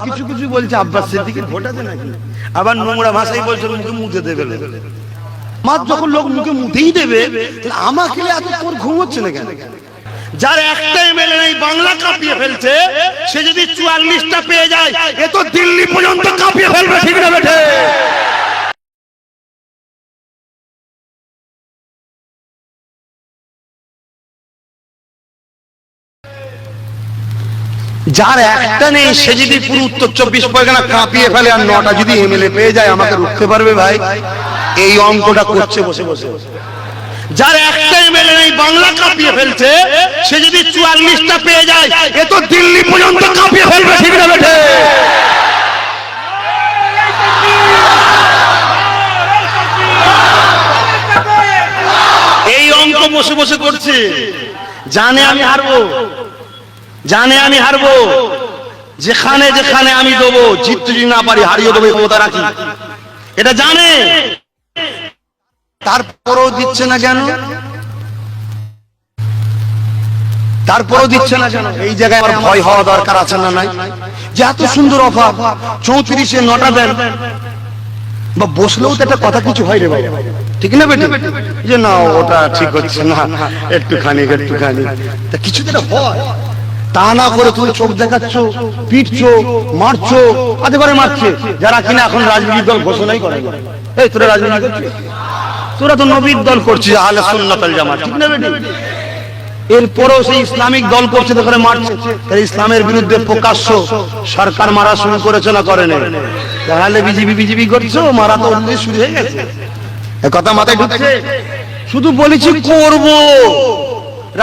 কিছু কিছু বলছে আব্বাস সিদ্দিকীর ভোট আছে নাকি, আবার নোংরা ভাষাই বলছে মুখে মুতে দেবে। মাত যখন লোক মুখে মুতেই দেবে, আমাকে এত তোর ঘুম হচ্ছে না কেন? যার একটা এমএলএ নেই, বাংলা কাঁপিয়ে ফেলছে, সে যদি 44টা পেয়ে যায়, এ তো দিল্লি পর্যন্ত কাঁপিয়ে ফেলবে, ঠিক না বেঠে? যার একটা নেই, সে যদি পুরো উত্তর 24 পরগনা কাঁপিয়ে ফেলে, আর 9টা যদি এমএলএ পেয়ে যায়, আমাকে রুখতে পারবে ভাই? এই অঙ্কটা করছে বসে বসে। যার একটা এমএলএ নেই, বাংলা কাঁপিয়ে ফেলছে, সে যদি 44টা পেয়ে যায়, এ তো দিল্লি পর্যন্ত কাঁপিয়ে ফেলবে, ঠিক না বেঠে? এই অঙ্ক বসে বসে করছে, জানে আমি হারবো, জানে আমি হারবো, যেখানে যেখানে আমি দেবো, জিততে যদি না পারি হারিয়ে দেবো, ক্ষমতা রাখি, এটা জানে। তারপরও দিচ্ছে না কেন? তারপরও দিচ্ছে না কেন? এই জায়গায় আমার ভয় হওয়া দরকার আছে না নাই? যে এত সুন্দর অফার, 34-এ 9টা দেন, বা বসলেও তো একটা কথা কিছু হয় রে ভাই, ঠিক না বেটি? যে না ওটা ঠিক হচ্ছে না, একটুখানি একটুখানি, তা কিছু তো হয়। তা না করে তুমি চোখ দেখাচ্ছ, পিটছো, মারছো, আদে করে মারছে যারা কিনা এখন রাজনৈতিক দল ঘোষণাই করে। এই তোরা রাজনীতি করছিস, তোরা তো নবীর দল করছিস, আহলে সুন্নাত ওয়াল জামাত, ঠিক না বেটি? এরপরেও সেই ইসলামিক দল করছে, তো করে মারছে। ইসলামের বিরুদ্ধে প্রকাশ্য সরকার মারা শুরু করেছে না করে না? তাহলে বিজেপি করছো, মারা তো অলরেডি শুরু হয়ে গেছে। কথা মাথায় ঢুকছে? শুধু বলেছি করব,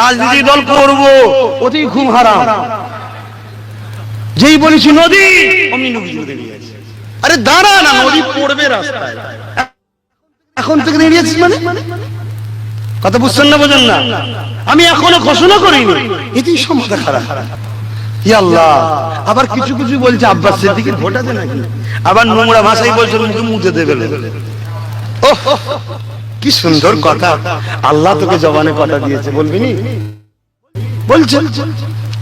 রাজনীতি দল করব, অতি ঘুম হারাম। যেই বলেছি নদী, অমনি নদী বেরিয়ে গেছে। আরে দাঁড়া না, নদী পড়বে রাস্তায়, এখন থেকে দাঁড়িয়েছিস মানে? কথা বুঝছেন না, বোঝেন না? আমি এখনো ঘোষণা করিনি, এতেই সমস্যা খারাপ। ইয়া আল্লাহ, আবার কিছু কিছু বলছে আব্বাস সিদ্দিকীর ভোট আছে নাকি, আবার নোংরা ভাষাই বলছে মুখে মুতে দেবে। ওহ, কি সুন্দর কথা! আল্লাহ তোকে জবানে কথা দিয়েছে, বলবি নি? বলছে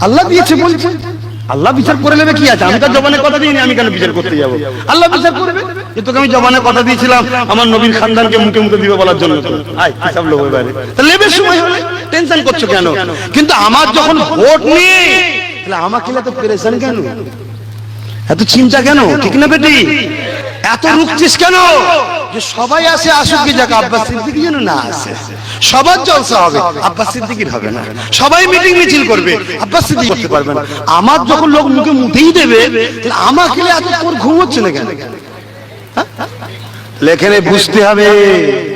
আল্লাহ দিয়েছে, বলছে আল্লাহ বিচার করে নেবে, কি আছে? আমি তো জবানে কথা দিইনি, আমি কেন বিচার করতে যাব? আল্লাহ বিচার করবে। যে তোকে আমি জবানে কথা দিয়েছিলাম আমার নবীর খানদানকে মুখে মুখে দিবে বলার জন্য, আয় হিসাব লোক বাইরে, তা লেবের সময় হলে টেনশন করছো কেন? কিন্তু আমার যখন ভোট নেই, তাহলে আমাকে এত পেরেশান কেন, এত চিন্তা কেন, ঠিক না বেটি? এত রুখছিস কেন? যে সবাই আসে, আসুক, কি যাক, আব্বাস সিদ্দিকী যেন না আসে। সবার জলসা হবে, আব্বাস সিদ্দিকীর হবে না। সবাই মিটিং মিছিল করবে, আব্বাস সিদ্দিকী করতে পারবে না। আমার যখন লোক মুখে মুতেই দেবে, তাহলে আমাকে এত তোর ঘুম হচ্ছে না কেন? লেখেনে বুঝতে হবে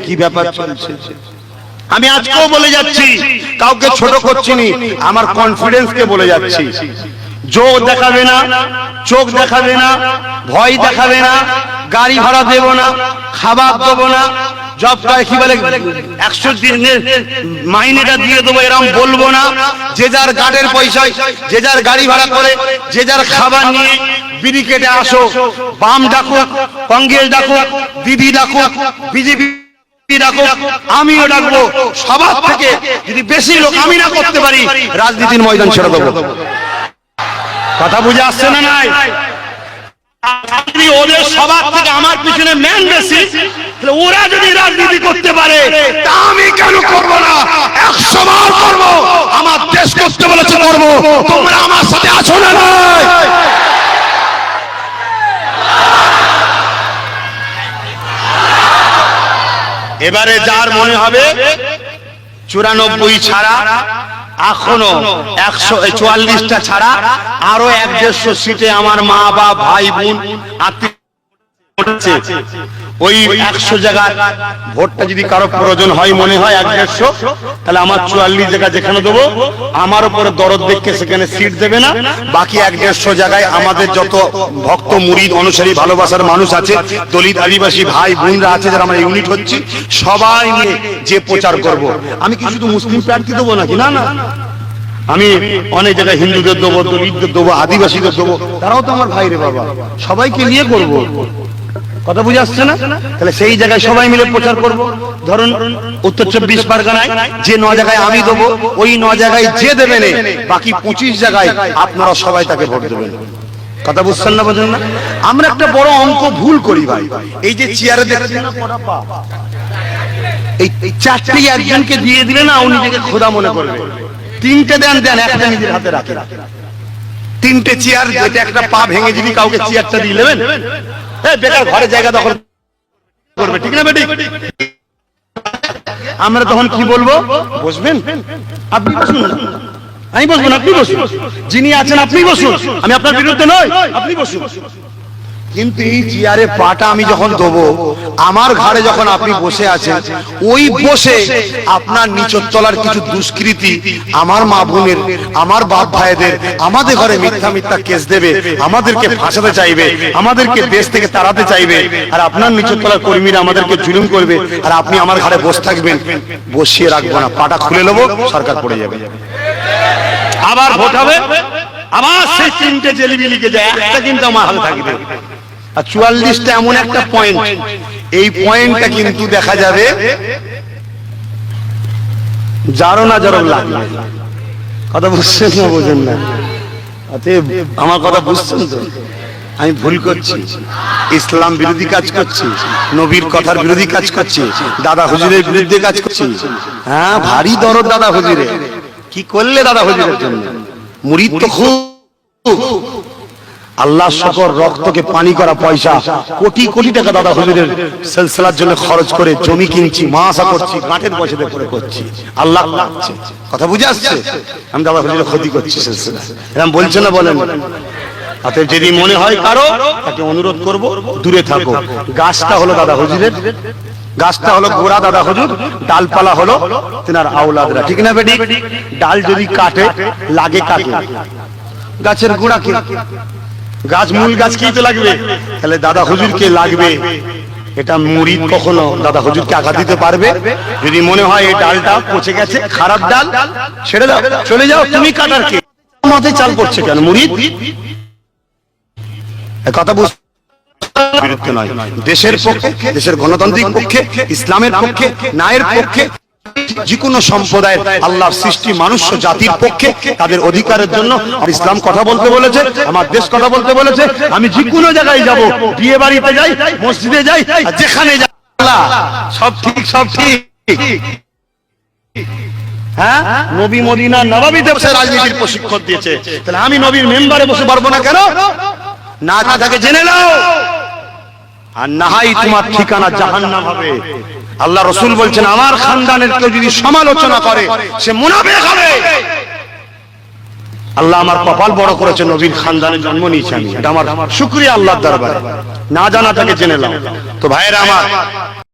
কি ব্যাপার চলছে। আমি আজকেও বলে যাচ্ছি, কাউকে ছোট করছি নি, আমার কনফিডেন্সকে বলে যাচ্ছি। জোর দেখাবে না, চোখ দেখাবে না, ভয় দেখাবে না, গাড়ি ভাড়া দেব না, খাবার দেবো না, জব কি বলে 100 দিনের মাইনেটা দিয়ে দেবো এরকম বলবো না। যে যার গাড়ির পয়সায়, যে যার গাড়ি ভাড়া করে, যে যার খাবার নিয়ে ব্রিগেডে আসো। বাম ডাকুক, কংগ্রেস ডাকুক, দিদি ডাকুক, বিজেপি ডাকুক, আমিও ডাকবো। সবার থেকে যদি বেশি লোক আমি না করতে পারি, রাজনীতির ময়দান ছেড়ে দেবো। কথা বুঝে আসছে না নাই? ওদের সবার থেকে আমার পিছনে ম্যান বেশি, ওরা যদি রাজনীতি করতে পারে, তা আমি কেন করব না? 100 বার করব। আমার দেশ করতে বলেছে করব, তোমরা আমার সাথে আছো না নাই? এবারে যার মনে হবে 94 ছাড়া, এখনো 144টা ছাড়া আরো 150 সিটে আমার মা বাবা ভাই বোন আত্মীয়, ওই 100 জায়গায় ভোটটা যদি কারো প্রয়োজন হয়, মনে হয় 150, তাহলে আমার 44 জায়গা যেখানে দেবো, আমার উপরে দরদ দেখে সেখানে সিট দেবে না। বাকি 150 জায়গায় আমাদের যত ভক্ত মুরিদ অনুসারী ভালোবাসার মানুষ আছে, দলিত আদিবাসী ভাই বোনরা আছে, যারা আমরা ইউনিট হচ্ছি, সবাই মিলে যে প্রচার করব। আমি কি শুধু মুসলিম প্রার্থী দেবো নাকি? না না, আমি অনেক জায়গায় হিন্দুদের দেবো, দলিতদের দেবো, আদিবাসীদের দেবো, তারাও তো আমার ভাই রে বাবা, সবাইকে নিয়ে করব। কথা বুঝে আসছে না? তাহলে সেই জায়গায় সবাই মিলে প্রচার করব। ধরুন উত্তর 24 পরগনায় যে 9 জায়গায় আমি দেবো, ওই 9 জায়গায় যে দেবেন, বাকি 25 জায়গায় আপনারা সবাই তাকে ভোট দেবেন। কথা বুঝছেন না, বোঝেন না? আমরা একটা বড় অঙ্ক ভুল করি ভাই। এই যে চেয়ারে দেখছেন না কটা পা, এই চারটি একজনকে দিয়ে দিলে না উনি নিজেকে খোদা মনে করবে। তিনটে দেন, একটা নিজের হাতে রাখে। তিনটে চেয়ার, যেটা একটা পা ভেঙে যদি কাউকে চেয়ারটা দিয়ে নেবেন, বেকার ঘরে জায়গা দখল করবে, ঠিক না বেটি? আমরা তখন কি বলবো? বসবেন? আপনি বসুন, আমি বসবো না, আপনি বসুন। যিনি আছেন আপনি বসুন, আমি আপনার বিরুদ্ধে নই, আপনি বসুন। কিন্তু এই চেয়ারে পাটা আমি যখন দেবো, আমার ঘরে যখন আপনি বসে আছেন, ওই বসে আপনার নিচের তলার কিছু দুষ্কৃতি আমার মা বোনের, আমার বাপ ভাইদের, আমাদের ঘরে মিথ্যা মিথ্যা কেস দেবে, আমাদেরকে ফাঁসাতে চাইবে, আমাদেরকে দেশ থেকে তাড়াতে চাইবে, আর আপনার নিচের তলার কর্মীরা আমাদেরকে জুলুম করবে, আর আপনি আমার ঘরে বসে থাকবেন। বসিয়ে রাখবো না, পাটা খুলে নেবো, সরকার পড়ে যাবে, আবার ভোট হবে, আবার সেই তিনটে জেলিবি লিখে যায়, একটা কিন্তু আমার হাতে থাকবে। আর 44টা এমন একটা পয়েন্ট, এই পয়েন্টটা কিন্তু দেখা যাবে যারো না যারো লাগবে। কথা বুঝছেন না, বোঝেন না? আমার কথা বুঝছেন তো? আমি ভুল করছি, ইসলাম বিরোধী কাজ করছি, নবীর কথার বিরোধী কাজ করছি, দাদা হুজুরের বিরুদ্ধে কাজ করছি। হ্যাঁ, ভারী দরদ দাদা হুজুরে। কি করলে দাদা হুজুরের জন্য? মুরিদ তো খুব, আল্লাহ শকর, রক্তকে পানি করা পয়সা, কোটি কোটি টাকা দাদা হুজুরের সিলসিলার জন্য খরচ করে জমি কিনছি, মাসা করছি, গাঁটের পয়সা দিয়ে করে করছি। আল্লাহ লাগছে, কথা বুঝে আসছে? আমি দাদা হুজুরের ক্ষতি করছি সিলসিলা, এরকম বলছে না? বলেন। অতএব যদি মনে হয় কারো, তাকে অনুরোধ করব দূরে থাকো। গাছটা হলো দাদা হুজুরের, গাছটা হলো গোড়া দাদা হুজুর, ডালপালা হলো তেনার আওলাদরা, ঠিক না বেটি? ডাল যদি কাটে লাগে কাকে? গাছের গোড়াকে। গাছ, মূল গাছকেই তো লাগবে, তাহলে দাদা হুজুরকে লাগবে। এটা মুরিদ কখনো দাদা হুজুরকে আঘাত দিতে পারবে? যদি মনে হয় এই ডালটা পচে গেছে, খারাপ ডাল, ছেড়ে দাও, চলে যাও, তুমি কাটার কে? মাথায় চাল করছে কেন মুরিদ? কথা বুঝ, বিরুদ্ধে নয়, দেশের পক্ষে, দেশের গণতান্ত্রিক পক্ষে, ইসলামের পক্ষে, ন্যায়ের পক্ষে, যে কোনো সম্প্রদায়ের আল্লাহর সৃষ্টি মানুষ জাতির পক্ষে, তাদের অধিকারের জন্য ইসলাম কথা বলতে বলেছে, আমার দেশ কথা বলতে বলেছে। আমি যে কোনো জায়গায় যাব, বিয়ে বাড়িতে যাই, মসজিদে যাই, যেখানে যাই, সব ঠিক, সব ঠিক। হ্যাঁ, নবী মদিনা নবাবিতে বসে রাজনীতির প্রশিক্ষণ দিয়েছে, তাহলে আমি নবীর মেম্বারে বসে পারবো না কেন? না থাকে জেনে নাও, আর না হয় তোমার ঠিকানা জাহান্নাম হবে। আল্লাহ রাসূল বলছেন, আমার খানদানের কেউ যদি সমালোচনা করে সে মুনাফিক হবে। আল্লাহ আমার কপাল বড় করেছে, নবীর খানদানে জন্ম নিয়েছি আমি, এটা আমার শুকরিয়া আল্লাহর দরবারে। না জানা থাকে জেনে নাও। তো ভাইয়েরা আমার,